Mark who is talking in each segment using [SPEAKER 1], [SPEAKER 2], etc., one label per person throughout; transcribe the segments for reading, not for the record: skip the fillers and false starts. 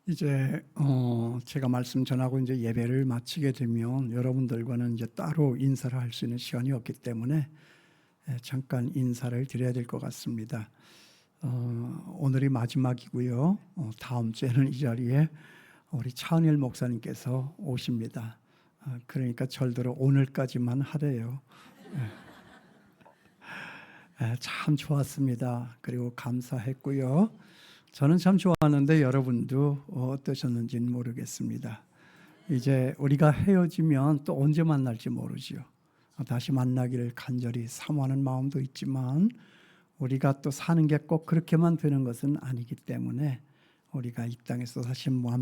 [SPEAKER 1] 이제 제가 말씀 전하고 이제 예배를 마치게 되면 여러분들과는 이제 따로 인사를 할 수 있는 시간이 없기 때문에 잠깐 인사를 드려야 될 것 같습니다. 오늘이 마지막이고요. 다음 주에는 이 자리에 우리 차은일 목사님께서 오십니다. 그러니까 절대로 오늘까지만 하래요. 참 좋았습니다. 그리고 감사했고요. 저는 참 좋았는데 여러분도 어떠셨는지는 모르겠습니다. 이제 우리가 헤어지면 또 언제 만날지 모르지요. 다시 만나기를 간절히 사모하는 마음도 있지만 우리가 또 사는 게 꼭 그렇게만 되는 것은 아니기 때문에 우리가 이 땅에서 다시 못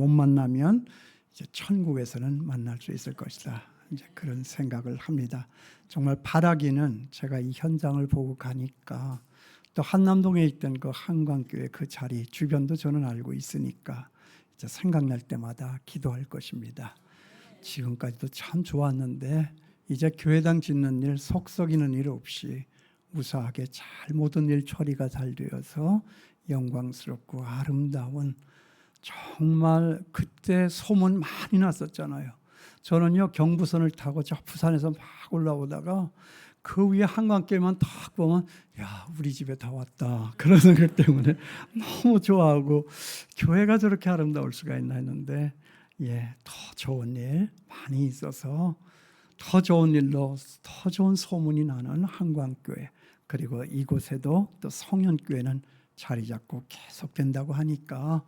[SPEAKER 1] 만나면 이제 천국에서는 만날 수 있을 것이다. 이제 그런 생각을 합니다. 정말 바라기는 제가 이 현장을 보고 가니까 또 한남동에 있던 그 한광교회 그 자리 주변도 저는 알고 있으니까 이제 생각날 때마다 기도할 것입니다. 지금까지도 참 좋았는데 이제 교회당 짓는 일, 속 썩이는 일 없이 무사하게 잘 모든 일 처리가 잘 되어서 영광스럽고 아름다운, 정말 그때 소문 많이 났었잖아요. 저는요 경부선을 타고 저 부산에서 막 올라오다가 그 위에 한강길만 딱 보면 야 우리 집에 다 왔다 그런 생각 때문에 너무 좋아하고 교회가 저렇게 아름다울 수가 있나 했는데 더 좋은 일 많이 있어서 더 좋은 일로 더 좋은 소문이 나는 한강교회, 그리고 이곳에도 또 성현교회는 자리 잡고 계속된다고 하니까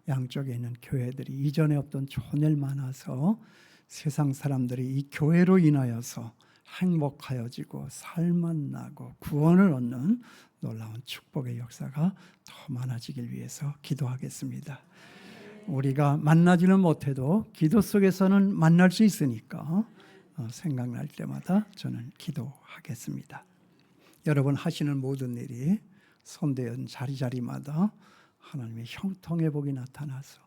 [SPEAKER 1] 양쪽에 있는 교회들이 이전에 없던 좋은 일 많아서 세상 사람들이 이 교회로 인하여서 행복하여지고 살만 나고 구원을 얻는 놀라운 축복의 역사가 더 많아지길 위해서 기도하겠습니다. 우리가 만나지는 못해도 기도 속에서는 만날 수 있으니까 생각날 때마다 저는 기도하겠습니다. 여러분 하시는 모든 일이 손대은 자리자리마다 하나님의 형통의 복이 나타나서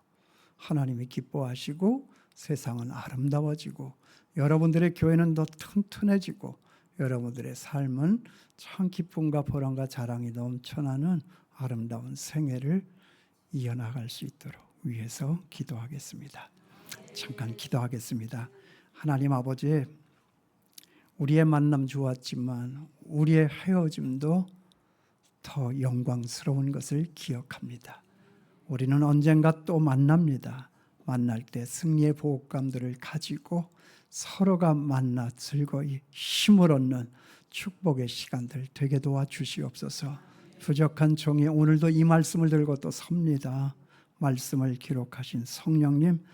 [SPEAKER 1] 하나님이 기뻐하시고 세상은 아름다워지고 여러분들의 교회는 더 튼튼해지고 여러분들의 삶은 참 기쁨과 보람과 자랑이 넘쳐나는 아름다운 생애를 이어나갈 수 있도록 위해서 기도하겠습니다. 잠깐 기도하겠습니다. 하나님 아버지, 우리의 만남 좋았지만 우리의 헤어짐도 더 영광스러운 것을 기억합니다. 우리는 언젠가 또 만납니다. 만날 때 승리의 보호감들을 가지고 서로가 만나 즐거이 힘을 얻는 축복의 시간들 되게 도와주시옵소서. 부족한 종이 오늘도 이 말씀을 들고 또 섭니다. 말씀을 기록하신 성령님,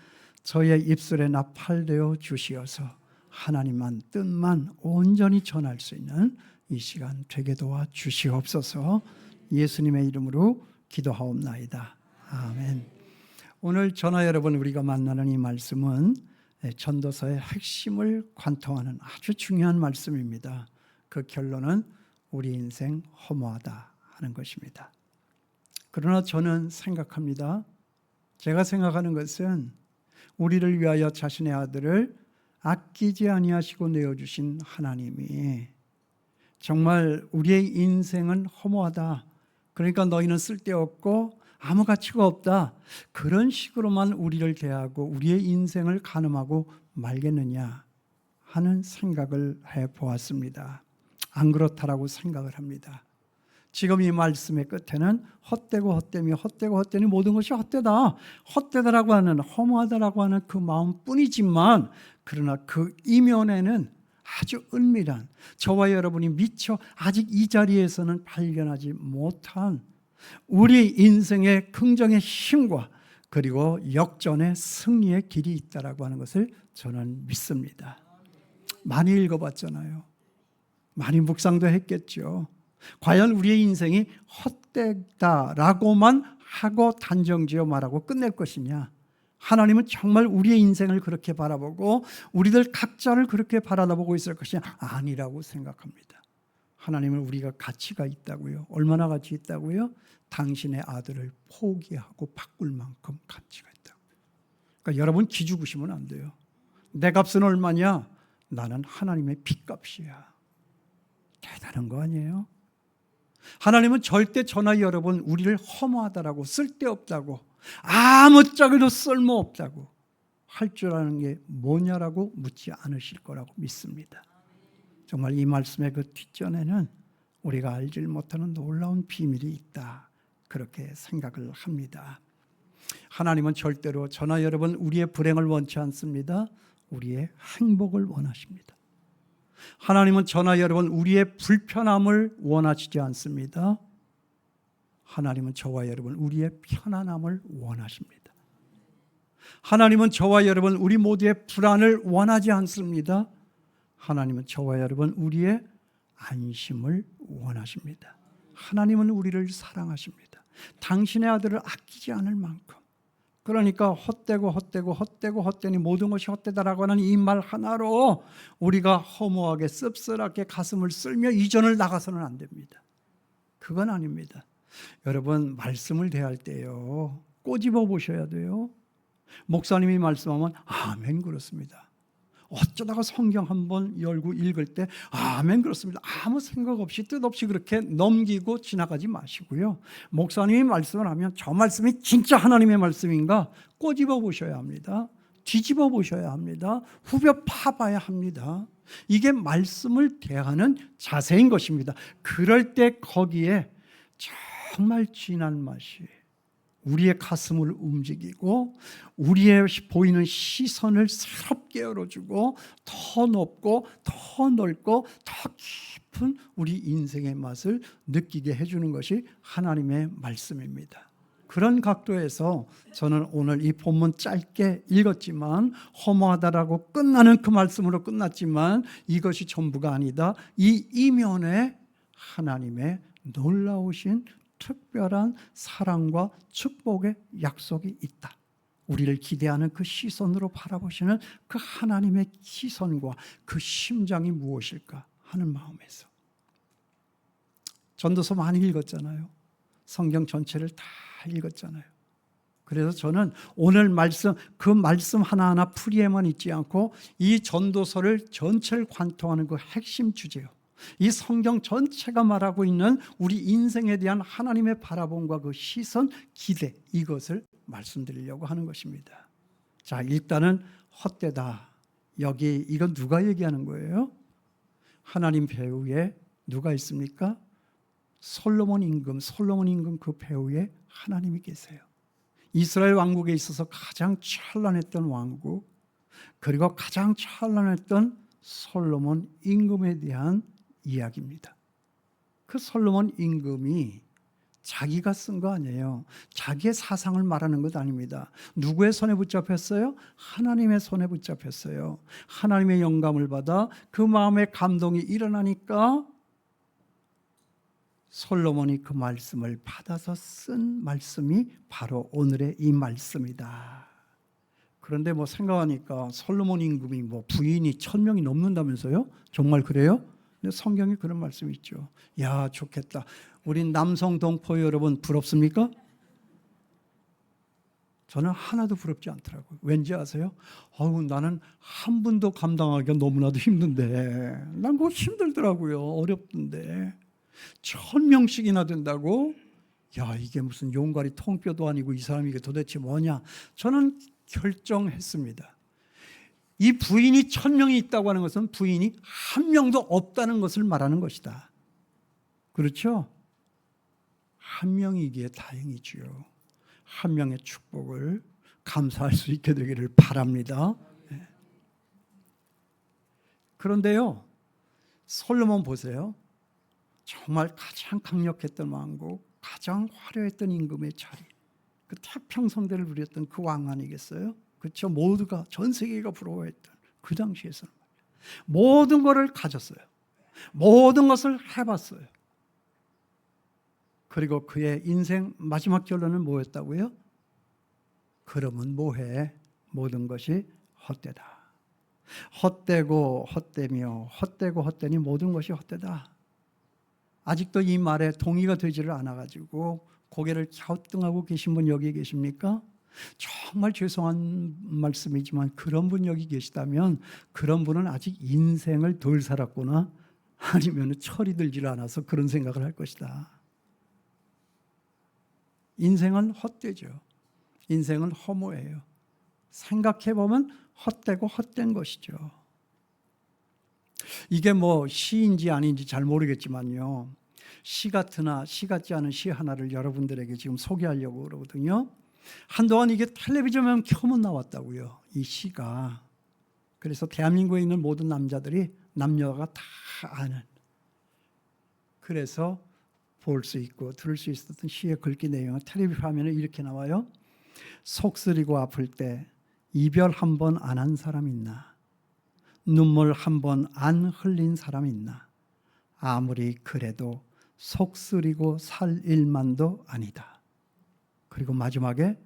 [SPEAKER 1] 저의 입술에 나팔되어 주시어서 하나님만 뜻만 온전히 전할 수 있는 이 시간 되게 도와주시옵소서. 예수님의 이름으로 기도하옵나이다. 아멘. 오늘 저나 여러분 우리가 만나는 이 말씀은 전도서의 핵심을 관통하는 아주 중요한 말씀입니다. 그 결론은 우리 인생 허무하다 하는 것입니다. 그러나 저는 생각합니다. 제가 생각하는 것은 우리를 위하여 자신의 아들을 아끼지 아니하시고 내어주신 하나님이 정말 우리의 인생은 허무하다, 그러니까 너희는 쓸데없고 아무 가치가 없다, 그런 식으로만 우리를 대하고 우리의 인생을 가늠하고 말겠느냐 하는 생각을 해보았습니다. 안 그렇다라고 생각을 합니다. 지금 이 말씀의 끝에는 헛되고 헛되며 헛되고 헛되니 모든 것이 헛되다, 헛되다라고 하는, 허무하다라고 하는 그 마음뿐이지만, 그러나 그 이면에는 아주 은밀한, 저와 여러분이 미처 아직 이 자리에서는 발견하지 못한 우리 인생의 긍정의 힘과 그리고 역전의 승리의 길이 있다라고 하는 것을 저는 믿습니다. 많이 읽어봤잖아요. 많이 묵상도 했겠죠. 과연 우리의 인생이 헛되다라고만 하고 단정지어 말하고 끝낼 것이냐? 하나님은 정말 우리의 인생을 그렇게 바라보고 우리들 각자를 그렇게 바라보고 있을 것이냐? 아니라고 생각합니다. 하나님은 우리가 가치가 있다고요. 얼마나 가치 있다고요? 당신의 아들을 포기하고 바꿀 만큼 가치가 있다고요. 그러니까 여러분 기죽으시면 안 돼요. 내 값은 얼마냐? 나는 하나님의 핏값이야. 대단한 거 아니에요? 하나님은 절대 저나 여러분 우리를 허무하다라고, 쓸데없다고, 아무짝에도 쓸모없다고 할 줄 아는 게 뭐냐라고 묻지 않으실 거라고 믿습니다. 정말 이 말씀의 그 뒷전에는 우리가 알지 못하는 놀라운 비밀이 있다, 그렇게 생각을 합니다. 하나님은 절대로 저나 여러분 우리의 불행을 원치 않습니다. 우리의 행복을 원하십니다. 하나님은 저나 여러분 우리의 불편함을 원하시지 않습니다. 하나님은 저와 여러분 우리의 편안함을 원하십니다. 하나님은 저와 여러분 우리 모두의 불안을 원하지 않습니다. 하나님은 저와 여러분 우리의 안심을 원하십니다. 하나님은 우리를 사랑하십니다. 당신의 아들을 아끼지 않을 만큼. 그러니까 헛되니 모든 것이 헛되다라고 하는 이 말 하나로 우리가 허무하게 씁쓸하게 가슴을 쓸며 이전을 나가서는 안 됩니다. 그건 아닙니다. 여러분 말씀을 대할 때요 꼬집어 보셔야 돼요. 목사님이 말씀하면 아멘 그렇습니다. 어쩌다가 성경 한번 열고 읽을 때 아멘 그렇습니다. 아무 생각 없이 뜻없이 그렇게 넘기고 지나가지 마시고요. 목사님이 말씀을 하면 저 말씀이 진짜 하나님의 말씀인가 꼬집어 보셔야 합니다. 뒤집어 보셔야 합니다. 후벼 파봐야 합니다. 이게 말씀을 대하는 자세인 것입니다. 그럴 때 거기에 정말 진한 맛이 우리의 가슴을 움직이고 우리의 보이는 시선을 새롭게 열어주고 더 높고 더 넓고 더 깊은 우리 인생의 맛을 느끼게 해주는 것이 하나님의 말씀입니다. 그런 각도에서 저는 오늘 이 본문 짧게 읽었지만 허무하다라고 끝나는 그 말씀으로 끝났지만 이것이 전부가 아니다. 이 이면에 하나님의 놀라우신 특별한 사랑과 축복의 약속이 있다. 우리를 기대하는 그 시선으로 바라보시는 그 하나님의 시선과 그 심장이 무엇일까 하는 마음에서 전도서 많이 읽었잖아요. 성경 전체를 다 읽었잖아요. 그래서 저는 오늘 말씀 그 말씀 하나하나 풀이에만 있지 않고 이 전도서를 전체를 관통하는 그 핵심 주제요. 이 성경 전체가 말하고 있는 우리 인생에 대한 하나님의 바라봄과 그 시선, 기대 이것을 말씀드리려고 하는 것입니다. 자, 일단은 헛되다. 여기 이건 누가 얘기하는 거예요? 하나님 배후에 누가 있습니까? 솔로몬 임금 그 배후에 하나님이 계세요. 이스라엘 왕국에 있어서 가장 찬란했던 왕국 그리고 가장 찬란했던 솔로몬 임금에 대한 이야기입니다. 그 솔로몬 임금이 자기가 쓴 거 아니에요. 자기의 사상을 말하는 것 아닙니다. 누구의 손에 붙잡혔어요? 하나님의 손에 붙잡혔어요. 하나님의 영감을 받아 그 마음에 감동이 일어나니까 솔로몬이 그 말씀을 받아서 쓴 말씀이 바로 오늘의 이 말씀이다. 그런데 뭐 생각하니까 솔로몬 임금이 뭐 부인이 1000명이 넘는다면서요? 정말 그래요? 근데 성경에 그런 말씀이 있죠. 야, 좋겠다. 우리 남성 동포 여러분 부럽습니까? 저는 하나도 부럽지 않더라고요. 왠지 아세요? 나는 한 분도 감당하기가 너무나도 힘든데 난 그거 힘들더라고요. 어렵던데 1000명씩이나 된다고? 야, 이게 무슨 용가리 통뼈도 아니고 이 사람이 이게 도대체 뭐냐? 저는 결정했습니다. 이 부인이 1000명이 있다고 하는 것은 부인이 한 명도 없다는 것을 말하는 것이다. 그렇죠? 한 명이기에 다행이지요. 한 명의 축복을 감사할 수 있게 되기를 바랍니다. 네. 그런데요, 솔로몬 보세요. 정말 가장 강력했던 왕국, 가장 화려했던 임금의 자리, 그 태평성대를 누렸던 그 왕 아니겠어요? 그렇죠? 모두가 전 세계가 부러워했던 그 당시에서는 모든 것을 가졌어요. 모든 것을 해봤어요. 그리고 그의 인생 마지막 결론은 뭐였다고요? 그러면 뭐해? 모든 것이 헛되다. 헛되고 헛되며 헛되고 헛되니 모든 것이 헛되다. 아직도 이 말에 동의가 되지를 않아가지고 고개를 갸우뚱하고 계신 분 여기 계십니까? 정말 죄송한 말씀이지만 그런 분 여기 계시다면 그런 분은 아직 인생을 덜 살았구나, 아니면 철이 들질 않아서 그런 생각을 할 것이다. 인생은 헛되죠. 인생은 허무해요. 생각해보면 헛되고 헛된 것이죠. 이게 뭐 시인지 아닌지 잘 모르겠지만요, 시 같으나 시 같지 않은 시 하나를 여러분들에게 지금 소개하려고 그러거든요. 한동안 이게 텔레비전에 켜면 나왔다고요, 이 시가. 그래서 대한민국에 있는 모든 남자들이, 남녀가 다 아는, 그래서 볼 수 있고 들을 수 있었던 시의 글귀 내용은 텔레비전 화면에 이렇게 나와요. 속 쓰리고 아플 때 이별 한 번 안 한 사람 있나? 눈물 한 번 안 흘린 사람 있나? 아무리 그래도 속 쓰리고 살 일만도 아니다. 그리고 마지막에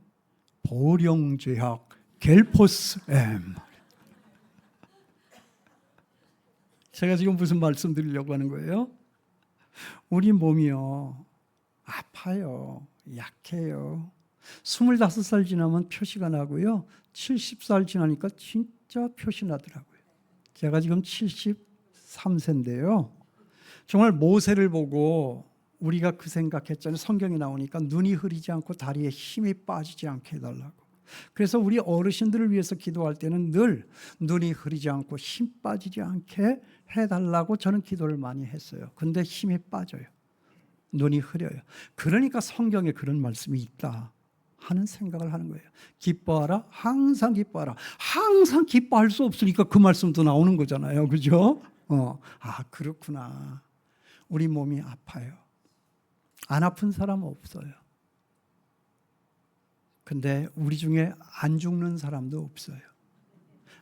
[SPEAKER 1] 보령제약 겔포스 M. 제가 지금 무슨 말씀 드리려고 하는 거예요? 우리 몸이요, 아파요, 약해요. 25살 지나면 표시가 나고요, 70살 지나니까 진짜 표시 나더라고요. 제가 지금 73세인데요. 정말 모세를 보고 우리가 그 생각했잖아요. 성경에 나오니까 눈이 흐리지 않고 다리에 힘이 빠지지 않게 해달라고. 그래서 우리 어르신들을 위해서 기도할 때는 늘 눈이 흐리지 않고 힘 빠지지 않게 해달라고 저는 기도를 많이 했어요. 근데 힘이 빠져요. 눈이 흐려요. 그러니까 성경에 그런 말씀이 있다 하는 생각을 하는 거예요. 기뻐하라, 항상 기뻐하라. 항상 기뻐할 수 없으니까 그 말씀도 나오는 거잖아요. 그죠? 그렇구나. 우리 몸이 아파요. 안 아픈 사람 없어요. 근데 우리 중에 안 죽는 사람도 없어요.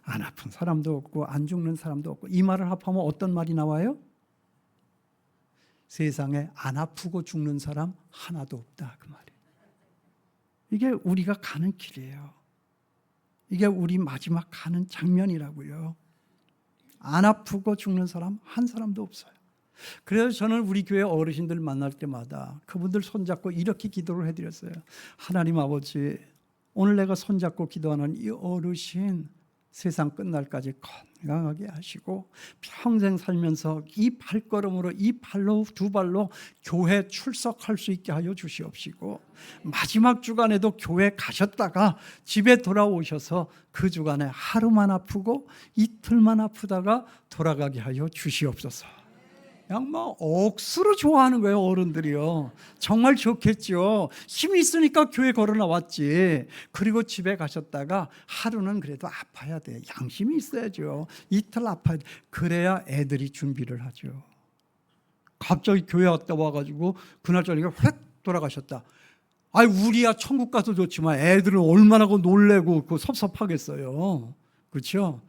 [SPEAKER 1] 안 아픈 사람도 없고 안 죽는 사람도 없고. 이 말을 합하면 어떤 말이 나와요? 세상에 안 아프고 죽는 사람 하나도 없다, 그 말이에요. 이게 우리가 가는 길이에요. 이게 우리 마지막 가는 장면이라고요. 안 아프고 죽는 사람 한 사람도 없어요. 그래서 저는 우리 교회 어르신들 만날 때마다 그분들 손잡고 이렇게 기도를 해드렸어요. 하나님 아버지, 오늘 내가 손잡고 기도하는 이 어르신 세상 끝날까지 건강하게 하시고 평생 살면서 이 발걸음으로, 이 발로, 두 발로 교회 출석할 수 있게 하여 주시옵시고, 마지막 주간에도 교회 가셨다가 집에 돌아오셔서 그 주간에 하루만 아프고 이틀만 아프다가 돌아가게 하여 주시옵소서. 그냥 뭐 억수로 좋아하는 거예요, 어른들이요. 정말 좋겠죠. 힘이 있으니까 교회 걸어 나왔지. 그리고 집에 가셨다가 하루는 그래도 아파야 돼. 양심이 있어야죠. 이틀 아파야 돼. 그래야 애들이 준비를 하죠. 갑자기 교회 왔다 와가지고 그날 저녁에 휙 돌아가셨다. 우리야 천국 가서 좋지만 애들은 얼마나 놀래고 섭섭하겠어요. 그렇죠?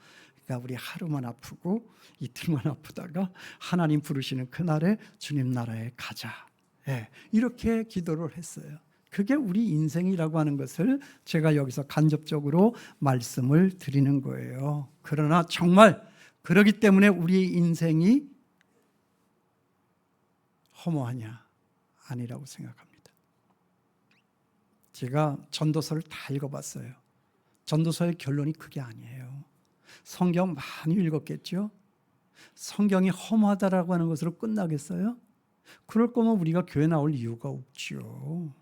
[SPEAKER 1] 그러니까 우리 하루만 아프고 이틀만 아프다가 하나님 부르시는 그날에 주님 나라에 가자. 이렇게 기도를 했어요. 그게 우리 인생이라고 하는 것을 제가 여기서 간접적으로 말씀을 드리는 거예요. 그러나 정말 그러기 때문에 우리의 인생이 허무하냐? 아니라고 생각합니다. 제가 전도서를 다 읽어봤어요. 전도서의 결론이 그게 아니에요. 성경 많이 읽었겠죠? 성경이 험하다라고 하는 것으로 끝나겠어요? 그럴 거면 우리가 교회 나올 이유가 없죠.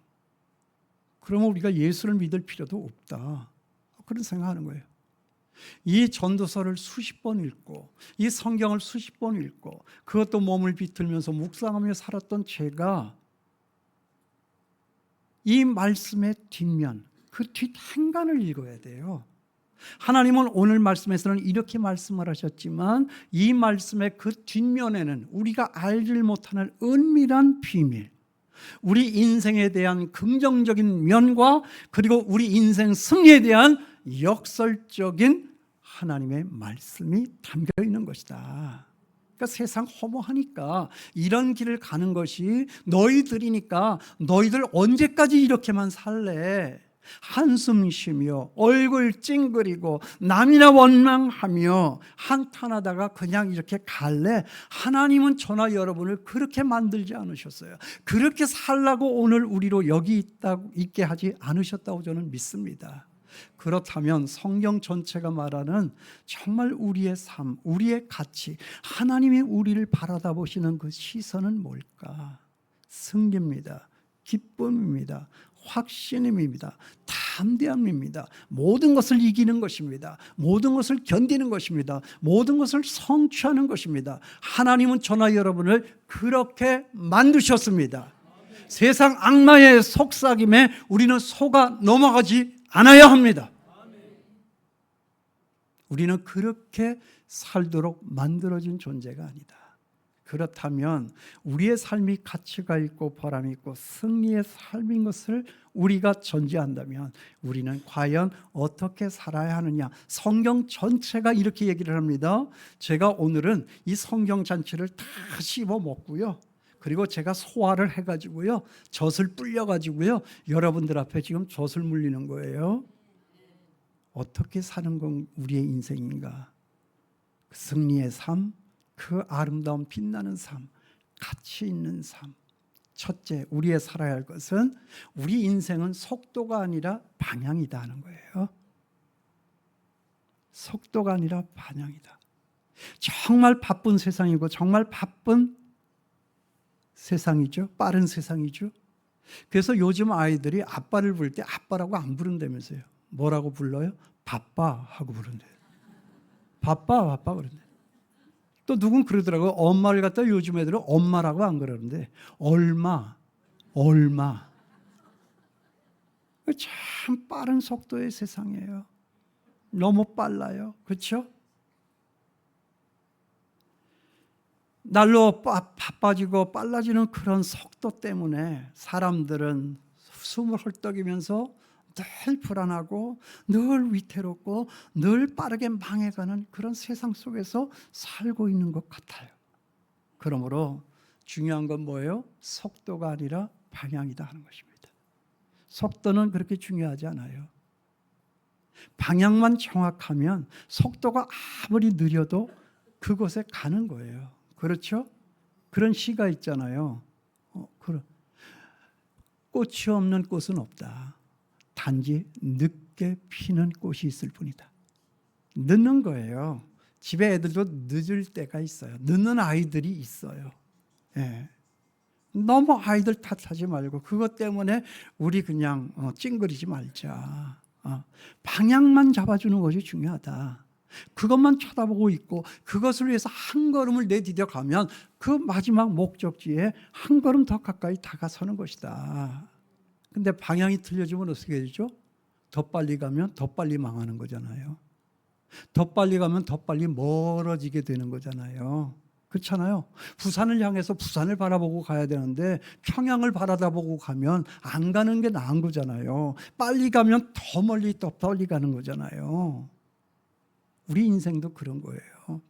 [SPEAKER 1] 그러면 우리가 예수를 믿을 필요도 없다, 그런 생각하는 거예요. 이 전도서를 수십 번 읽고 이 성경을 수십 번 읽고 그것도 몸을 비틀면서 묵상하며 살았던 제가 이 말씀의 뒷면, 그 뒷행간을 읽어야 돼요. 하나님은 오늘 말씀에서는 이렇게 말씀을 하셨지만 이 말씀의 그 뒷면에는 우리가 알지 못하는 은밀한 비밀, 우리 인생에 대한 긍정적인 면과 그리고 우리 인생 승리에 대한 역설적인 하나님의 말씀이 담겨 있는 것이다. 그러니까 세상 허무하니까 이런 길을 가는 것이 너희들이니까 너희들 언제까지 이렇게만 살래? 한숨 쉬며 얼굴 찡그리고 남이나 원망하며 한탄하다가 그냥 이렇게 갈래? 하나님은 저나 여러분을 그렇게 만들지 않으셨어요. 그렇게 살라고 오늘 우리로 여기 있게 하지 않으셨다고 저는 믿습니다. 그렇다면 성경 전체가 말하는 정말 우리의 삶, 우리의 가치, 하나님이 우리를 바라다 보시는 그 시선은 뭘까? 승리입니다. 기쁨입니다. 확신입니다. 다 담대함입니다. 모든 것을 이기는 것입니다. 모든 것을 견디는 것입니다. 모든 것을 성취하는 것입니다. 하나님은 저나 여러분을 그렇게 만드셨습니다. 세상 악마의 속삭임에 우리는 속아 넘어가지 않아야 합니다. 우리는 그렇게 살도록 만들어진 존재가 아니다. 그렇다면 우리의 삶이 가치가 있고 보람이 있고 승리의 삶인 것을 우리가 전제한다면 우리는 과연 어떻게 살아야 하느냐? 성경 전체가 이렇게 얘기를 합니다. 제가 오늘은 이 성경 전체를 다 씹어 먹고요. 그리고 제가 소화를 해가지고요. 젖을 불려가지고요. 여러분들 앞에 지금 젖을 물리는 거예요. 어떻게 사는 건 우리의 인생인가? 승리의 삶, 그 아름다운 빛나는 삶, 가치 있는 삶. 첫째, 우리의 살아야 할 것은 우리 인생은 속도가 아니라 방향이다 하는 거예요. 속도가 아니라 방향이다. 정말 바쁜 세상이고 정말 바쁜 세상이죠. 빠른 세상이죠. 그래서 요즘 아이들이 아빠를 부를 때 아빠라고 안 부른다면서요. 뭐라고 불러요? 바빠 하고 부른대요. 바빠 그런데. 또 누군 그러더라고요. 엄마를 갖다 요즘 애들은 엄마라고 안 그러는데 얼마. 참 빠른 속도의 세상이에요. 너무 빨라요. 그렇죠? 날로 바빠지고 빨라지는 그런 속도 때문에 사람들은 숨을 헐떡이면서 늘 불안하고 늘 위태롭고 늘 빠르게 망해가는 그런 세상 속에서 살고 있는 것 같아요. 그러므로 중요한 건 뭐예요? 속도가 아니라 방향이다 하는 것입니다. 속도는 그렇게 중요하지 않아요. 방향만 정확하면 속도가 아무리 느려도 그곳에 가는 거예요. 그렇죠? 그런 시가 있잖아요. 꽃이 없는 꽃은 없다. 단지 늦게 피는 꽃이 있을 뿐이다. 늦는 거예요. 집에 애들도 늦을 때가 있어요. 늦는 아이들이 있어요. 예. 너무 아이들 탓하지 말고 그것 때문에 우리 그냥 찡그리지 말자. 방향만 잡아주는 것이 중요하다. 그것만 쳐다보고 있고 그것을 위해서 한 걸음을 내디뎌 가면 그 마지막 목적지에 한 걸음 더 가까이 다가서는 것이다. 근데 방향이 틀려지면 어떻게 되죠? 더 빨리 가면 더 빨리 망하는 거잖아요. 더 빨리 가면 더 빨리 멀어지게 되는 거잖아요. 그렇잖아요. 부산을 향해서 부산을 바라보고 가야 되는데 평양을 바라다보고 가면 안 가는 게 나은 거잖아요. 빨리 가면 더 멀리 더 빨리 가는 거잖아요. 우리 인생도 그런 거예요.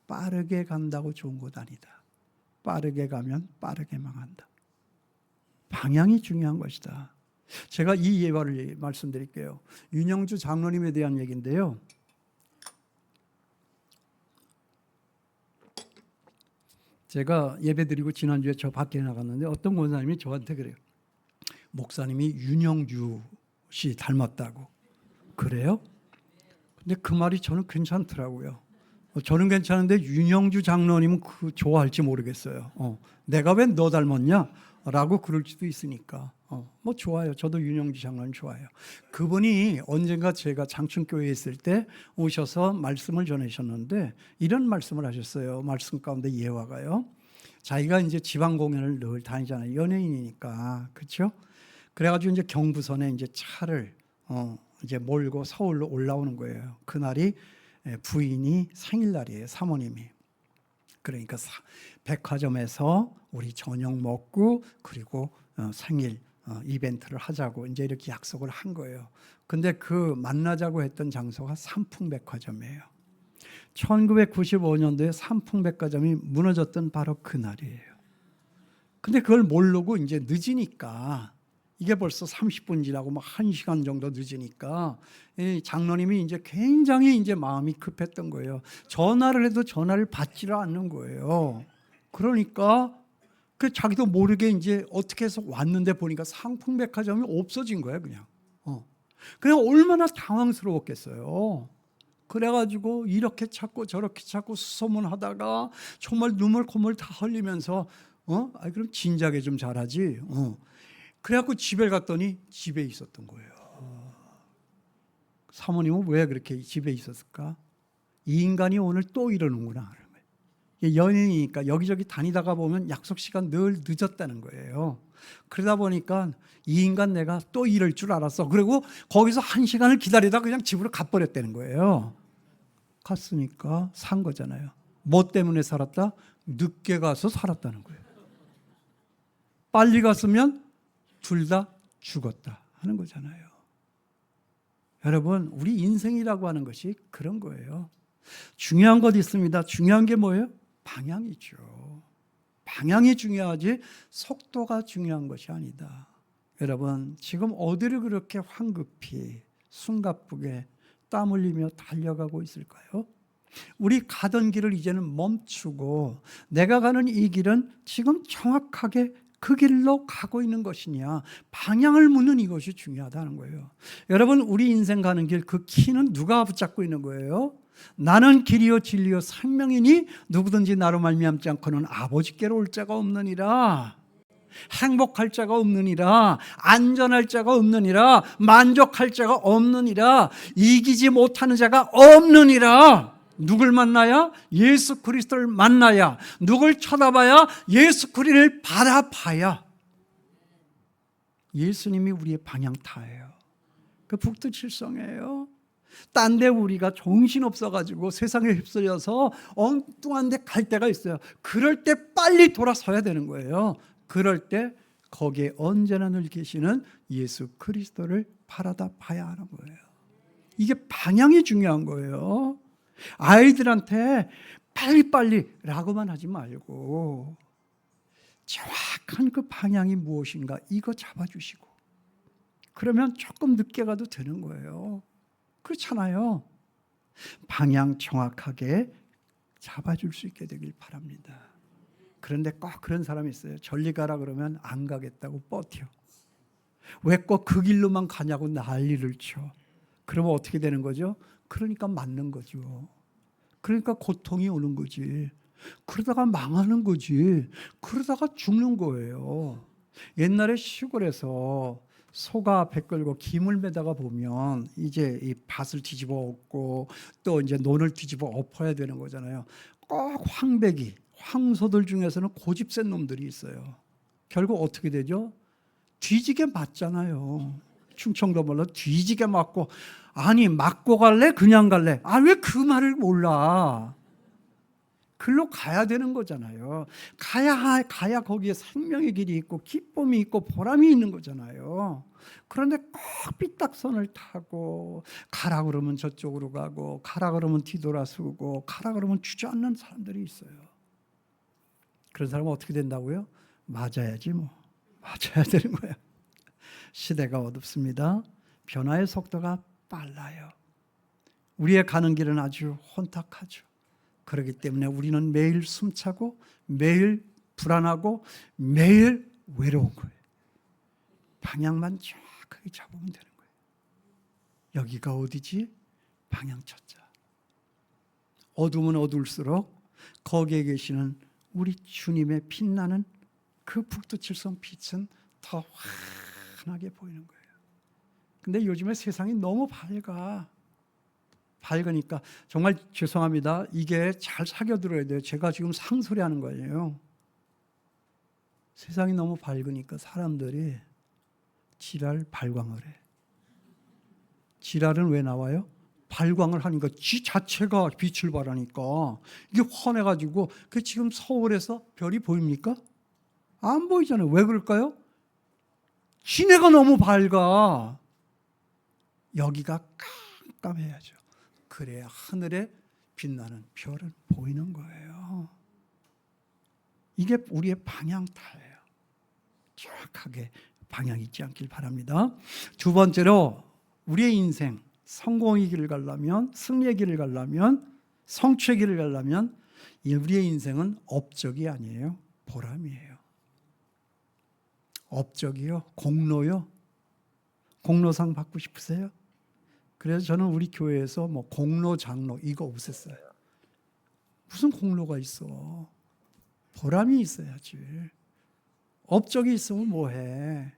[SPEAKER 1] 빠르게 간다고 좋은 것 아니다. 빠르게 가면 빠르게 망한다. 방향이 중요한 것이다. 제가 이 예화를 말씀드릴게요. 윤영주 장로님에 대한 얘기인데요. 제가 예배드리고 지난주에 저 밖에 나갔는데 어떤 권사님이 저한테 그래요. 목사님이 윤영주 씨 닮았다고. 그래요? 근데 그 말이 저는 괜찮더라고요. 저는 괜찮은데 윤영주 장로님은 좋아할지 모르겠어요. 내가 왜 너 닮았냐? 라고 그럴 수도 있으니까. 뭐 좋아요. 저도 윤영주 장로님 좋아요. 그분이 언젠가 제가 장춘교회에 있을 때 오셔서 말씀을 전하셨는데 이런 말씀을 하셨어요. 말씀 가운데 예화가요. 자기가 이제 지방 공연을 늘 다니잖아요. 연예인이니까. 그렇죠? 그래가지고 이제 경부선에 이제 차를 이제 몰고 서울로 올라오는 거예요. 그날이 부인이 생일날이에요. 사모님이. 그러니까 백화점에서 우리 저녁 먹고 그리고 생일 이벤트를 하자고 이제 이렇게 약속을 한 거예요. 근데 그 만나자고 했던 장소가 삼풍백화점이에요. 1995년도에 삼풍백화점이 무너졌던 바로 그날이에요. 근데 그걸 모르고 이제 늦으니까 이게 벌써 30분 지나고 막 1시간 정도 늦으니까 장로님이 이제 굉장히 이제 마음이 급했던 거예요. 전화를 해도 전화를 받지를 않는 거예요. 그러니까 그 자기도 모르게 이제 어떻게 해서 왔는데 보니까 상품백화점이 없어진 거예요, 그냥. 그냥 얼마나 당황스러웠겠어요. 그래가지고 이렇게 찾고 저렇게 찾고 수소문하다가 정말 눈물 콧물 다 흘리면서 그럼 진작에 좀 잘하지. 그래갖고 집에 갔더니 집에 있었던 거예요. 사모님은 왜 그렇게 집에 있었을까? 이 인간이 오늘 또 이러는구나. 연인이니까 여기저기 다니다가 보면 약속 시간 늘 늦었다는 거예요. 그러다 보니까 이 인간 내가 또 이럴 줄 알았어. 그리고 거기서 1시간을 기다리다 그냥 집으로 가버렸다는 거예요. 갔으니까 산 거잖아요. 뭐 때문에 살았다? 늦게 가서 살았다는 거예요. 빨리 갔으면 둘 다 죽었다 하는 거잖아요. 여러분, 우리 인생이라고 하는 것이 그런 거예요. 중요한 것 있습니다. 중요한 게 뭐예요? 방향이죠. 방향이 중요하지 속도가 중요한 것이 아니다. 여러분, 지금 어디를 그렇게 황급히 숨가쁘게 땀 흘리며 달려가고 있을까요? 우리 가던 길을 이제는 멈추고 내가 가는 이 길은 지금 정확하게 그 길로 가고 있는 것이냐, 방향을 묻는 이것이 중요하다는 거예요. 여러분, 우리 인생 가는 길, 그 키는 누가 붙잡고 있는 거예요? 나는 길이요 진리요 생명이니 누구든지 나로 말미암지 않고는 아버지께로 올 자가 없느니라. 행복할 자가 없느니라. 안전할 자가 없느니라. 만족할 자가 없느니라. 이기지 못하는 자가 없느니라. 누굴 만나야? 예수 그리스도를 만나야. 누굴 쳐다봐야? 예수 그리스도를 바라봐야. 예수님이 우리의 방향타예요. 그 북두칠성이에요. 딴 데 우리가 정신없어가지고 세상에 휩쓸려서 엉뚱한 데 갈 때가 있어요. 그럴 때 빨리 돌아서야 되는 거예요. 그럴 때 거기에 언제나 늘 계시는 예수 그리스도를 바라다 봐야 하는 거예요. 이게 방향이 중요한 거예요. 아이들한테 빨리빨리라고만 하지 말고 정확한 그 방향이 무엇인가 이거 잡아주시고, 그러면 조금 늦게 가도 되는 거예요. 그렇잖아요. 방향 정확하게 잡아줄 수 있게 되길 바랍니다. 그런데 꼭 그런 사람이 있어요. 절리 가라 그러면 안 가겠다고 버텨. 왜 꼭 그 길로만 가냐고 난리를 쳐. 그러면 어떻게 되는 거죠? 그러니까 맞는 거죠. 그러니까 고통이 오는 거지. 그러다가 망하는 거지. 그러다가 죽는 거예요. 옛날에 시골에서 소가 앞에 끌고 김을 매다가 보면 이제 이 밭을 뒤집어 엎고 또 이제 논을 뒤집어 엎어야 되는 거잖아요. 꼭 황배기, 황소들 중에서는 고집 센 놈들이 있어요. 결국 어떻게 되죠? 뒤지게 맞잖아요. 충청도 말로 뒤지게 맞고, 아니 맞고 갈래? 그냥 갈래? 아, 왜 그 말을 몰라? 글로 가야 되는 거잖아요. 가야 거기에 생명의 길이 있고 기쁨이 있고 보람이 있는 거잖아요. 그런데 꼭 삐딱선을 타고 가라 그러면 저쪽으로 가고 가라 그러면 뒤돌아서고 가라 그러면 주저앉는 사람들이 있어요. 그런 사람은 어떻게 된다고요? 맞아야지 뭐. 맞아야 되는 거예요. 시대가 어둡습니다. 변화의 속도가 빨라요. 우리의 가는 길은 아주 혼탁하죠. 그렇기 때문에 우리는 매일 숨차고 매일 불안하고 매일 외로운 거예요. 방향만 정확하게 잡으면 되는 거예요. 여기가 어디지? 방향 찾자. 어두우면 어두울수록 거기에 계시는 우리 주님의 빛나는 그 북두칠성 빛은 더 환하게 보이는 거예요. 근데 요즘에 세상이 너무 밝으니까 정말 죄송합니다. 이게 잘 사겨들어야 돼요. 제가 지금 상소리하는 거예요. 세상이 너무 밝으니까 사람들이 지랄 발광을 해. 지랄은 왜 나와요? 발광을 하니까 지 자체가 빛을 발하니까 이게 환해가지고 그 지금 서울에서 별이 보입니까? 안 보이잖아요. 왜 그럴까요? 시내가 너무 밝아. 여기가 깜깜해야죠. 그래야 하늘에 빛나는 별은 보이는 거예요. 이게 우리의 방향타예요. 정확하게 방향 잊지 않길 바랍니다. 두 번째로 우리의 인생 성공의 길을 가려면, 승리의 길을 가려면, 성취의 길을 가려면 우리의 인생은 업적이 아니에요. 보람이에요. 업적이요? 공로요? 공로상 받고 싶으세요? 그래서 저는 우리 교회에서 뭐 공로, 장로 이거 없앴어요. 무슨 공로가 있어? 보람이 있어야지. 업적이 있으면 뭐해?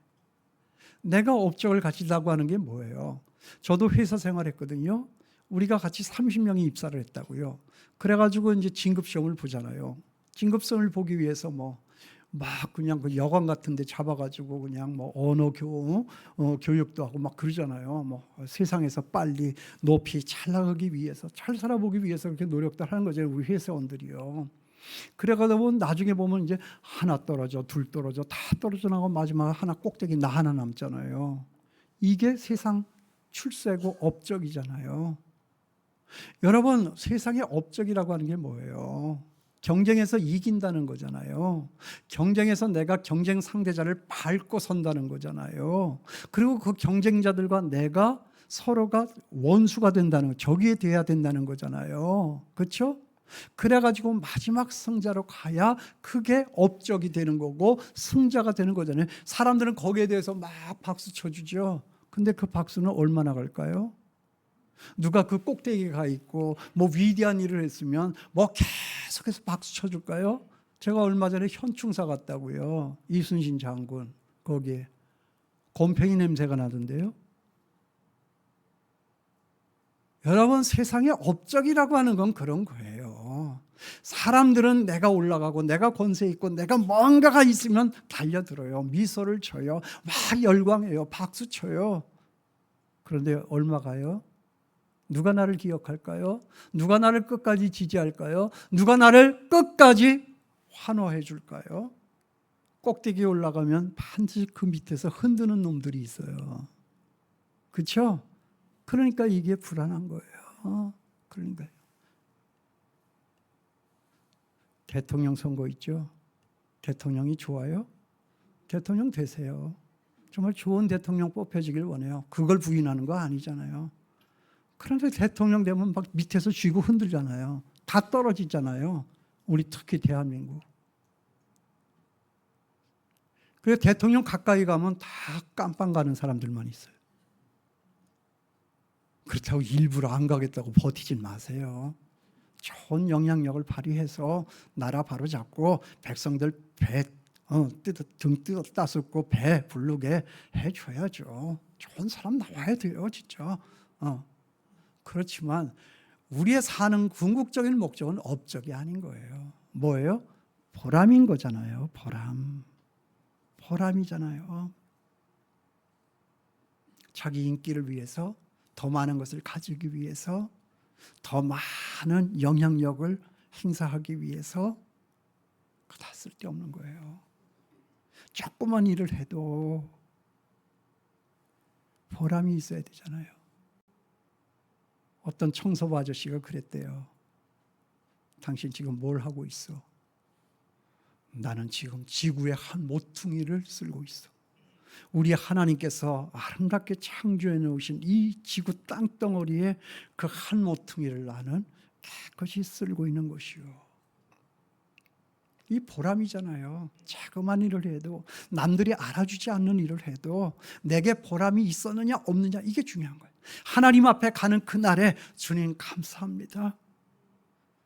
[SPEAKER 1] 내가 업적을 가지려고 하는 게 뭐예요? 저도 회사 생활했거든요. 우리가 같이 30명이 입사를 했다고요. 그래가지고 이제 진급시험을 보잖아요. 진급시험을 보기 위해서 막 그냥 그 여관 같은 데 잡아가지고 그냥 언어 교육도 하고 막 그러잖아요. 세상에서 빨리 높이 잘 나가기 위해서, 잘 살아보기 위해서 그렇게 노력들 하는 거죠. 우리 회사원들이요. 그래가다 보면 나중에 보면 이제 하나 떨어져, 둘 떨어져, 다 떨어져 나가고 마지막 하나 꼭대기 나 하나 남잖아요. 이게 세상 출세고 업적이잖아요. 여러분, 세상의 업적이라고 하는 게 뭐예요? 경쟁에서 이긴다는 거잖아요. 경쟁에서 내가 경쟁 상대자를 밟고 선다는 거잖아요. 그리고 그 경쟁자들과 내가 서로가 원수가 된다는 거, 적이 돼야 된다는 거잖아요. 그렇죠? 그래가지고 마지막 승자로 가야 그게 업적이 되는 거고 승자가 되는 거잖아요. 사람들은 거기에 대해서 막 박수 쳐주죠. 근데 그 박수는 얼마나 갈까요? 누가 그 꼭대기에 가 있고 위대한 일을 했으면 계속해서 박수 쳐줄까요? 제가 얼마 전에 현충사 갔다고요. 이순신 장군 거기에 곰팡이 냄새가 나던데요. 여러분, 세상의 업적이라고 하는 건 그런 거예요. 사람들은 내가 올라가고 내가 권세 있고 내가 뭔가가 있으면 달려들어요. 미소를 쳐요. 막 열광해요. 박수 쳐요. 그런데 얼마 가요? 누가 나를 기억할까요? 누가 나를 끝까지 지지할까요? 누가 나를 끝까지 환호해 줄까요? 꼭대기에 올라가면 반드시 그 밑에서 흔드는 놈들이 있어요. 그렇죠? 그러니까 이게 불안한 거예요. 그러니까요. 대통령 선거 있죠? 대통령이 좋아요? 대통령 되세요. 정말 좋은 대통령 뽑혀지길 원해요. 그걸 부인하는 거 아니잖아요. 그런데 대통령 되면 막 밑에서 쥐고 흔들잖아요. 다 떨어지잖아요. 우리 특히 대한민국. 그래서 대통령 가까이 가면 다 깜빵 가는 사람들만 있어요. 그렇다고 일부러 안 가겠다고 버티진 마세요. 좋은 영향력을 발휘해서 나라 바로잡고 백성들 등 뜯어 따숩고 배 부르게 해줘야죠. 좋은 사람 나와야 돼요, 진짜. 그렇지만 우리의 사는 궁극적인 목적은 업적이 아닌 거예요. 뭐예요? 보람인 거잖아요. 보람이잖아요. 자기 인기를 위해서, 더 많은 것을 가지기 위해서, 더 많은 영향력을 행사하기 위해서, 그거 다 쓸데없는 거예요. 조그만 일을 해도 보람이 있어야 되잖아요. 어떤 청소부 아저씨가 그랬대요. 당신 지금 뭘 하고 있어? 나는 지금 지구의 한 모퉁이를 쓸고 있어. 우리 하나님께서 아름답게 창조해 놓으신 이 지구 땅덩어리에 그 한 모퉁이를 나는 깨끗이 쓸고 있는 것이요. 이 보람이잖아요. 자그마한 일을 해도, 남들이 알아주지 않는 일을 해도 내게 보람이 있었느냐 없느냐, 이게 중요한 거예요. 하나님 앞에 가는 그날에 주님 감사합니다.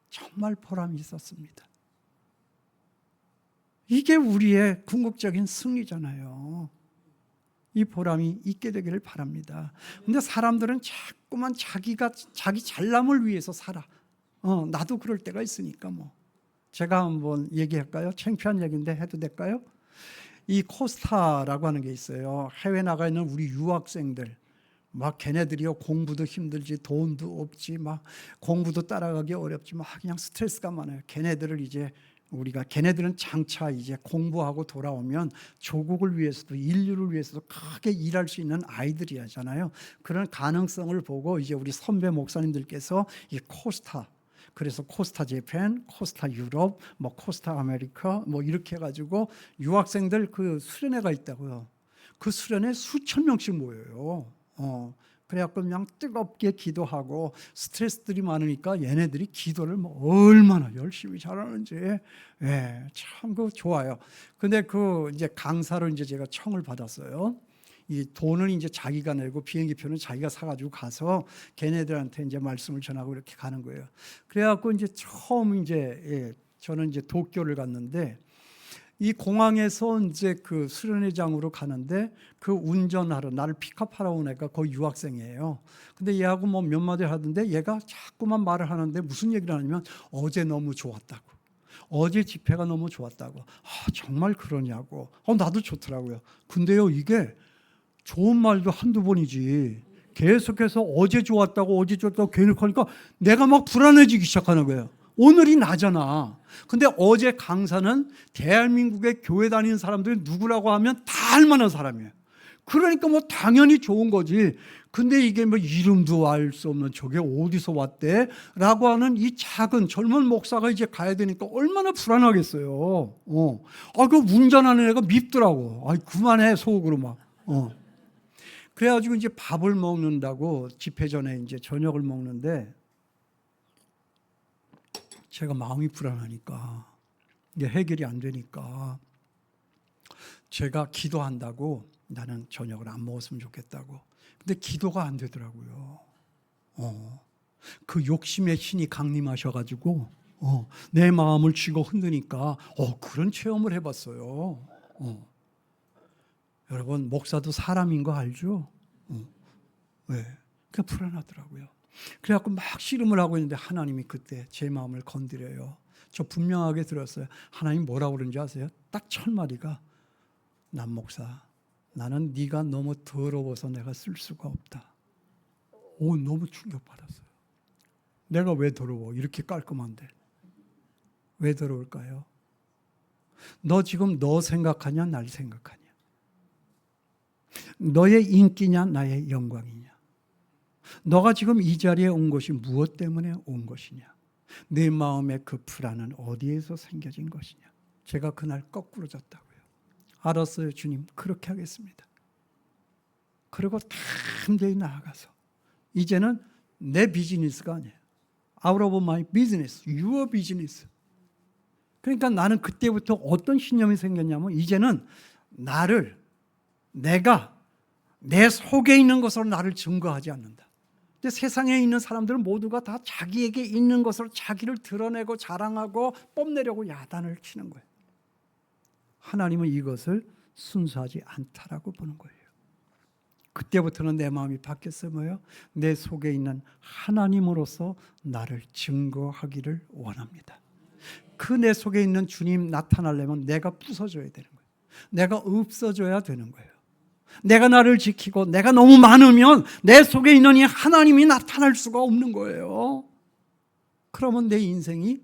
[SPEAKER 1] 정말 보람이 있었습니다. 이게 우리의 궁극적인 승리잖아요. 이 보람이 있게 되기를 바랍니다. 근데 사람들은 자꾸만 자기 잘남을 위해서 살아. 나도 그럴 때가 있으니까 제가 한번 얘기할까요? 창피한 얘기인데 해도 될까요? 이 코스타라고 하는 게 있어요. 해외 나가 있는 우리 유학생들, 막 걔네들이요, 공부도 힘들지, 돈도 없지, 막 공부도 따라가기 어렵지, 막 그냥 스트레스가 많아요. 걔네들은 장차 이제 공부하고 돌아오면 조국을 위해서도 인류를 위해서도 크게 일할 수 있는 아이들이잖아요. 그런 가능성을 보고 이제 우리 선배 목사님들께서 이 코스타, 그래서 코스타 재팬, 코스타 유럽, 코스타 아메리카 이렇게 해가지고 유학생들 그 수련회가 있다고요. 그 수련회 수천 명씩 모여요. 그래갖고 그냥 뜨겁게 기도하고, 스트레스들이 많으니까 얘네들이 기도를 얼마나 열심히 잘하는지, 참 그 좋아요. 근데 그 이제 강사로 이제 제가 청을 받았어요. 이 돈을 이제 자기가 내고 비행기표는 자기가 사가지고 가서 걔네들한테 이제 말씀을 전하고 이렇게 가는 거예요. 그래갖고 이제 처음 저는 이제 도쿄를 갔는데, 이 공항에서 이제 그 수련회장으로 가는데 그 운전하러 나를 픽업하러 온 애가 거의 유학생이에요. 근데 얘하고 뭐 몇 마디 하던데 얘가 자꾸만 말을 하는데 무슨 얘기를 하냐면 어제 너무 좋았다고. 어제 집회가 너무 좋았다고. 정말 그러냐고. 나도 좋더라고요. 근데요, 이게 좋은 말도 한두 번이지. 계속해서 어제 좋았다고 괜히 하니까 내가 막 불안해지기 시작하는 거예요. 오늘이 나잖아. 근데 어제 강사는 대한민국의 교회 다니는 사람들이 누구라고 하면 다 알만한 사람이에요. 그러니까 뭐 당연히 좋은 거지. 근데 이게 뭐 이름도 알 수 없는 저게 어디서 왔대? 라고 하는 이 작은 젊은 목사가 이제 가야 되니까 얼마나 불안하겠어요. 그 운전하는 애가 밉더라고. 그만해, 속으로 막. 그래가지고 이제 밥을 먹는다고 집회 전에 이제 저녁을 먹는데 제가 마음이 불안하니까 이게 해결이 안 되니까 제가 기도한다고 나는 저녁을 안 먹었으면 좋겠다고. 근데 기도가 안 되더라고요. 그 욕심의 신이 강림하셔가지고 내 마음을 쥐고 흔드니까 그런 체험을 해봤어요. 여러분, 목사도 사람인 거 알죠? 왜? 그게 불안하더라고요. 그래갖고 막 씨름을 하고 있는데 하나님이 그때 제 마음을 건드려요. 저 분명하게 들었어요. 하나님 뭐라고 그러는지 아세요? 딱 첫 마디가 남 목사, 나는 네가 너무 더러워서 내가 쓸 수가 없다. 너무 충격받았어요. 내가 왜 더러워? 이렇게 깔끔한데. 왜 더러울까요? 너 지금 너 생각하냐? 날 생각하냐? 너의 인기냐? 나의 영광이냐? 너가 지금 이 자리에 온 것이 무엇 때문에 온 것이냐? 내 마음의 그 불안은 어디에서 생겨진 것이냐? 제가 그날 거꾸로 졌다고요. 알았어요, 주님. 그렇게 하겠습니다. 그리고 담대히 나아가서 이제는 내 비즈니스가 아니에요. Out of my business, your business. 그러니까 나는 그때부터 어떤 신념이 생겼냐면 이제는 내가 내 속에 있는 것으로 나를 증거하지 않는다. 근데 세상에 있는 사람들은 모두가 다 자기에게 있는 것으로 자기를 드러내고 자랑하고 뽐내려고 야단을 치는 거예요. 하나님은 이것을 순수하지 않다라고 보는 거예요. 그때부터는 내 마음이 바뀌었어요. 뭐예요? 내 속에 있는 하나님으로서 나를 증거하기를 원합니다. 그 내 속에 있는 주님 나타나려면 내가 부서져야 되는 거예요. 내가 없어져야 되는 거예요. 내가 나를 지키고 내가 너무 많으면 내 속에 있는 이 하나님이 나타날 수가 없는 거예요. 그러면 내 인생이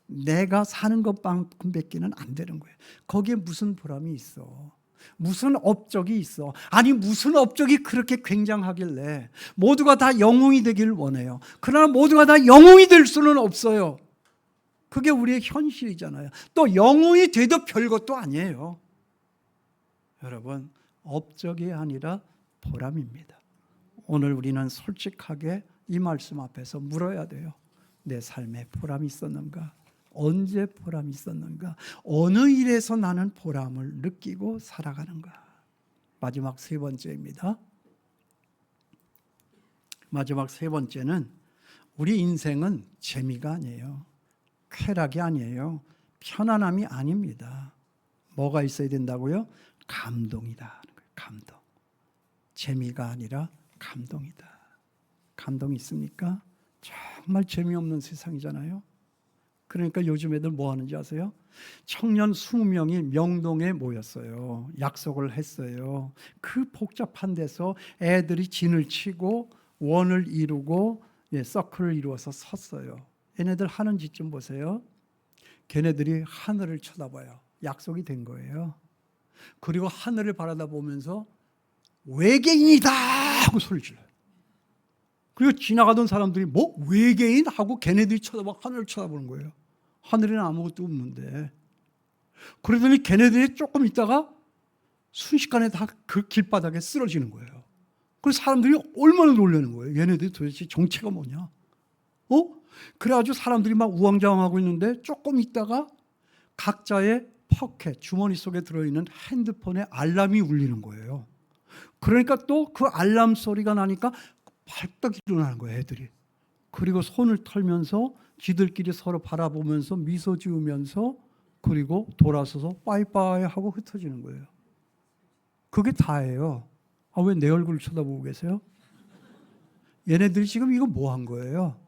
[SPEAKER 1] 내가 사는 것만큼밖에는 안 되는 거예요. 거기에 무슨 보람이 있어? 무슨 업적이 있어? 아니 무슨 업적이 그렇게 굉장하길래 모두가 다 영웅이 되기를 원해요. 그러나 모두가 다 영웅이 될 수는 없어요. 그게 우리의 현실이잖아요. 또 영웅이 돼도 별것도 아니에요. 여러분, 업적이 아니라 보람입니다. 오늘 우리는 솔직하게 이 말씀 앞에서 물어야 돼요. 내 삶에 보람이 있었는가? 언제 보람이 있었는가? 어느 일에서 나는 보람을 느끼고 살아가는가? 마지막 세 번째입니다. 마지막 세 번째는 우리 인생은 재미가 아니에요. 쾌락이 아니에요. 편안함이 아닙니다. 뭐가 있어야 된다고요? 감동이다. 감동. 재미가 아니라 감동이다. 감동이 있습니까? 정말 재미없는 세상이잖아요. 그러니까 요즘 애들 뭐 하는지 아세요? 청년 20명이 명동에 모였어요. 약속을 했어요. 그 복잡한 데서 애들이 진을 치고 원을 이루고 서클을 이루어서 섰어요. 얘네들 하는 짓 좀 보세요. 걔네들이 하늘을 쳐다봐요. 약속이 된 거예요. 그리고 하늘을 바라다보면서 외계인이다 하고 소리 질러요. 그리고 지나가던 사람들이 뭐 외계인? 하고 걔네들이 하늘을 쳐다보는 거예요. 하늘에는 아무것도 없는데. 그러더니 걔네들이 조금 있다가 순식간에 다 그 길바닥에 쓰러지는 거예요. 그래서 사람들이 얼마나 놀라는 거예요. 얘네들이 도대체 정체가 뭐냐? 그래가지고 사람들이 막 우왕좌왕하고 있는데 조금 있다가 각자의 포켓, 주머니 속에 들어있는 핸드폰에 알람이 울리는 거예요. 그러니까 또 그 알람 소리가 나니까 발떡 일어나는 거예요, 애들이. 그리고 손을 털면서 지들끼리 서로 바라보면서 미소 지으면서 그리고 돌아서서 빠이빠이 하고 흩어지는 거예요. 그게 다예요. 아, 왜 내 얼굴을 쳐다보고 계세요? 얘네들이 지금 이거 뭐 한 거예요?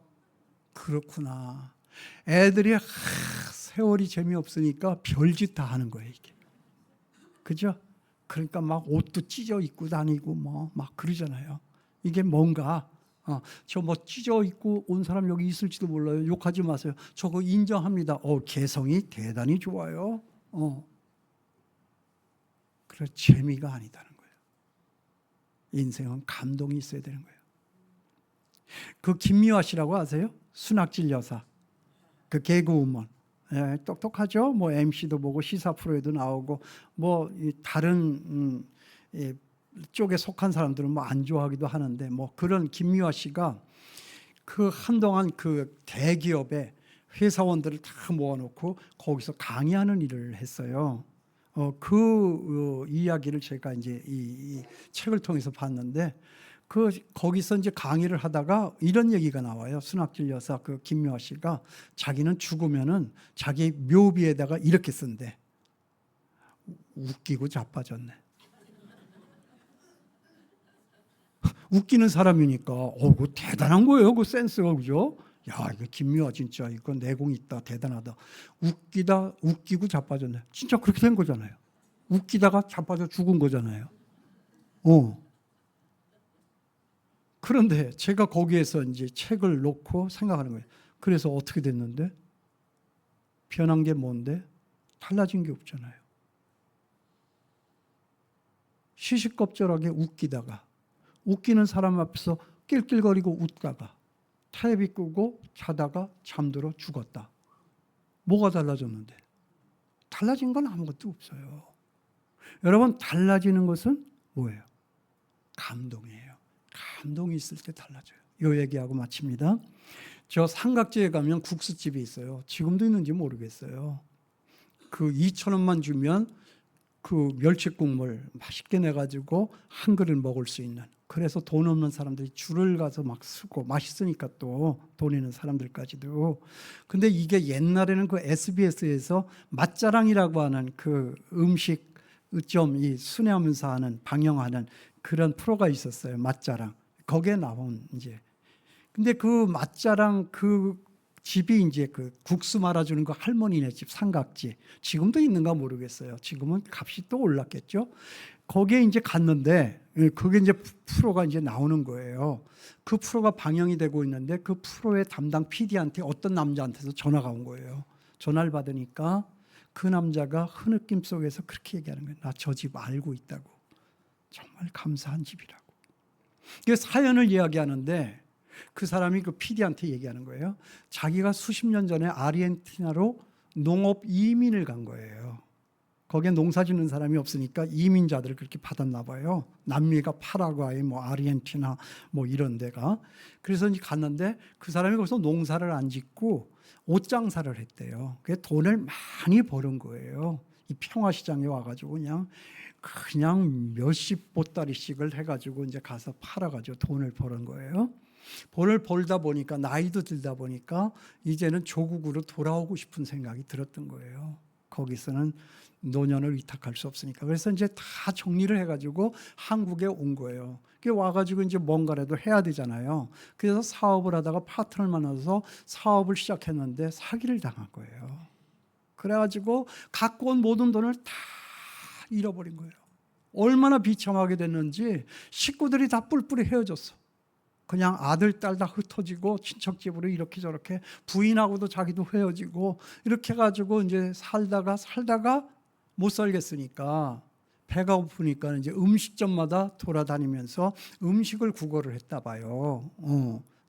[SPEAKER 1] 그렇구나. 애들이 세월이 재미없으니까 별짓 다 하는 거예요, 이게. 그죠? 그러니까 막 옷도 찢어 입고 다니고 뭐 막 그러잖아요. 이게 뭔가 저 뭐 찢어 입고 온 사람 여기 있을지도 몰라요. 욕하지 마세요. 저거 인정합니다. 개성이 대단히 좋아요. 그래, 재미가 아니다는 거예요. 인생은 감동이 있어야 되는 거예요. 그 김미화 씨라고 아세요? 순학질 여사. 그 개그우먼. 예, 똑똑하죠. 뭐 MC도 보고 시사 프로에도 나오고 뭐 다른 쪽에 속한 사람들은 뭐 안 좋아하기도 하는데 뭐 그런 김미화 씨가 그 한동안 그 대기업의 회사원들을 다 모아놓고 거기서 강의하는 일을 했어요. 이야기를 제가 이제 이 책을 통해서 봤는데 거기서 이제 강의를 하다가 이런 얘기가 나와요. 순학질 여사 그 김미화 씨가 자기는 죽으면은 자기 묘비에다가 이렇게 쓴대. 웃기고 자빠졌네. 웃기는 사람이니까 그거 대단한 거예요. 그 센스가. 그죠? 야, 이거 김미화 진짜 이거 내공 있다. 대단하다. 웃기고 자빠졌네. 진짜 그렇게 된 거잖아요. 웃기다가 자빠져 죽은 거잖아요. 그런데 제가 거기에서 이제 책을 놓고 생각하는 거예요. 그래서 어떻게 됐는데? 변한 게 뭔데? 달라진 게 없잖아요. 시시껍절하게 웃기는 사람 앞에서 낄낄거리고 웃다가 텔레비 끄고 자다가 잠들어 죽었다. 뭐가 달라졌는데? 달라진 건 아무것도 없어요. 여러분, 달라지는 것은 뭐예요? 감동이에요. 감동이 있을 때 달라져요. 이 얘기하고 마칩니다. 저 삼각지에 가면 국수집이 있어요. 지금도 있는지 모르겠어요. 그 2,000원만 주면 그 멸치국물 맛있게 내가지고 한 그릇 먹을 수 있는. 그래서 돈 없는 사람들이 줄을 가서 막 쓰고 맛있으니까 또 돈 있는 사람들까지도. 근데 이게 옛날에는 그 SBS에서 맛자랑이라고 하는 그 음식점 이 순회하면서 하는 방영하는 그런 프로가 있었어요. 맛자랑. 거기에 나온 이제. 근데 그 맛자랑 그 집이 이제 그 국수 말아주는 그 할머니네 집 삼각지. 지금도 있는가 모르겠어요. 지금은 값이 또 올랐겠죠. 거기에 이제 갔는데 그게 이제 프로가 이제 나오는 거예요. 그 프로가 방영이 되고 있는데 그 프로의 담당 PD한테 어떤 남자한테서 전화가 온 거예요. 전화를 받으니까 그 남자가 흐느낌 속에서 그렇게 얘기하는 거예요. 나 저 집 알고 있다고. 정말 감사한 집이라고. 그 사연을 이야기하는데 그 사람이 그 PD한테 얘기하는 거예요. 자기가 수십 년 전에 아르헨티나로 농업 이민을 간 거예요. 거기에 농사 짓는 사람이 없으니까 이민자들을 그렇게 받았나 봐요. 남미가 파라과이, 뭐 아르헨티나, 뭐 이런 데가. 그래서 이제 갔는데 그 사람이 거기서 농사를 안 짓고 옷 장사를 했대요. 그게 돈을 많이 버는 거예요. 이 평화시장에 와가지고 그냥 몇십 보따리씩을 해가지고 이제 가서 팔아가지고 돈을 버는 거예요. 돈을 벌다 보니까 나이도 들다 보니까 이제는 조국으로 돌아오고 싶은 생각이 들었던 거예요. 거기서는 노년을 위탁할 수 없으니까. 그래서 이제 다 정리를 해가지고 한국에 온 거예요. 와가지고 이제 뭔가라도 해야 되잖아요. 그래서 사업을 하다가 파트너를 만나서 사업을 시작했는데 사기를 당한 거예요. 그래가지고 갖고 온 모든 돈을 다 잃어버린 거예요. 얼마나 비참하게 됐는지 식구들이 다 뿔뿔이 헤어졌어. 그냥 아들, 딸 다 흩어지고 친척 집으로 이렇게 저렇게 부인하고도 자기도 헤어지고 이렇게 해가지고 이제 살다가 못 살겠으니까 배가 고프니까 이제 음식점마다 돌아다니면서 음식을 구걸을 했다 봐요.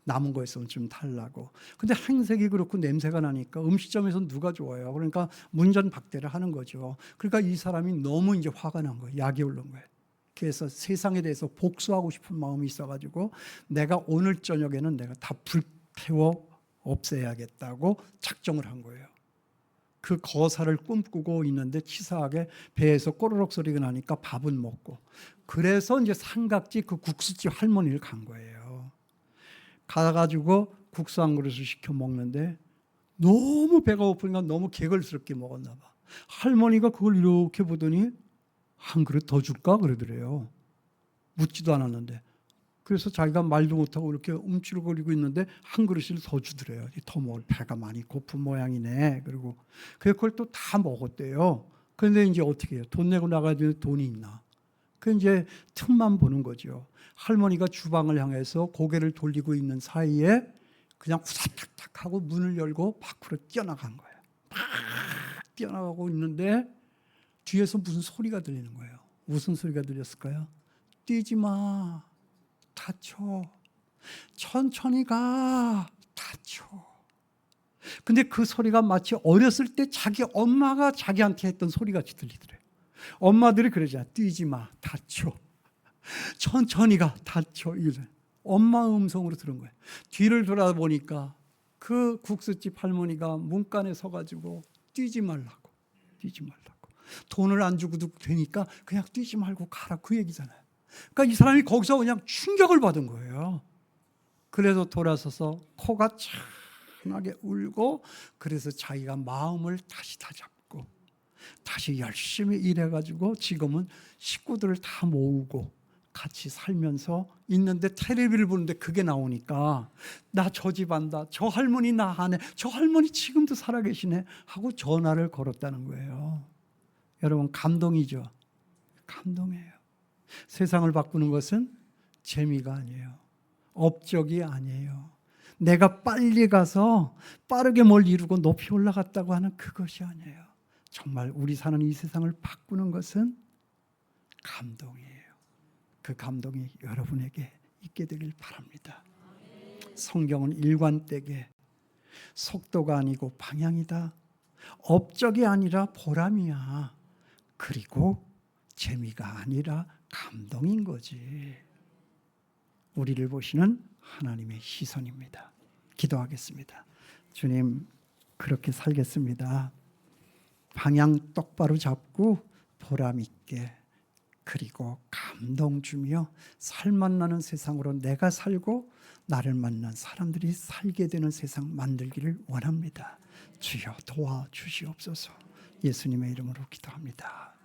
[SPEAKER 1] 남은 거 있으면 좀 달라고. 근데 행색이 그렇고 냄새가 나니까 음식점에서 누가 좋아요. 그러니까 문전박대를 하는 거죠. 그러니까 이 사람이 너무 이제 화가 난 거예요. 약이 오른 거예요. 그래서 세상에 대해서 복수하고 싶은 마음이 있어가지고 내가 오늘 저녁에는 내가 다 불태워 없애야겠다고 작정을 한 거예요. 그 거사를 꿈꾸고 있는데 치사하게 배에서 꼬르륵 소리가 나니까 밥은 먹고. 그래서 이제 삼각지 그 국수집 할머니를 간 거예요. 가가지고 국수 한 그릇을 시켜 먹는데 너무 배가 고프니까 너무 개걸스럽게 먹었나 봐. 할머니가 그걸 이렇게 보더니 한 그릇 더 줄까 그러더래요. 묻지도 않았는데. 그래서 자기가 말도 못하고 이렇게 움찔거리고 있는데 한 그릇을 더 주더래요. 더 먹을 배가 많이 고픈 모양이네. 그리고 그걸 또 다 먹었대요. 그런데 이제 어떻게 해요? 돈 내고 나가야 되는데 돈이 있나? 그 이제 틈만 보는 거죠. 할머니가 주방을 향해서 고개를 돌리고 있는 사이에 그냥 후다닥닥 하고 문을 열고 밖으로 뛰어나간 거예요. 막 뛰어나가고 있는데 뒤에서 무슨 소리가 들리는 거예요. 무슨 소리가 들렸을까요? 뛰지 마. 다쳐. 천천히 가. 다쳐. 근데 그 소리가 마치 어렸을 때 자기 엄마가 자기한테 했던 소리 같이 들리더래요. 엄마들이 그러잖아. 뛰지 마. 다쳐. 천천히 가. 다쳐. 이거잖아요. 엄마 음성으로 들은 거예요. 뒤를 돌아보니까 그 국수집 할머니가 문간에 서가지고 뛰지 말라고. 뛰지 말라고. 돈을 안 주고도 되니까 그냥 뛰지 말고 가라. 그 얘기잖아요. 그러니까 이 사람이 거기서 그냥 충격을 받은 거예요. 그래서 돌아서서 코가 찬하게 울고 그래서 자기가 마음을 다시 다잡고 다시 열심히 일해가지고 지금은 식구들을 다 모으고 같이 살면서 있는데 텔레비를 보는데 그게 나오니까 나 저 집 안다. 저 할머니 나 아네. 저 할머니 지금도 살아계시네 하고 전화를 걸었다는 거예요. 여러분 감동이죠. 감동이에요. 세상을 바꾸는 것은 재미가 아니에요. 업적이 아니에요. 내가 빨리 가서 빠르게 뭘 이루고 높이 올라갔다고 하는 그것이 아니에요. 정말 우리 사는 이 세상을 바꾸는 것은 감동이에요. 그 감동이 여러분에게 있게 되길 바랍니다. 성경은 일관되게 속도가 아니고 방향이다. 업적이 아니라 보람이야. 그리고 재미가 아니라 감동인 거지. 우리를 보시는 하나님의 시선입니다. 기도하겠습니다. 주님, 그렇게 살겠습니다. 방향 똑바로 잡고 보람 있게 그리고 감동 주며 살맛나는 세상으로 내가 살고 나를 만난 사람들이 살게 되는 세상 만들기를 원합니다. 주여 도와주시옵소서. 예수님의 이름으로 기도합니다.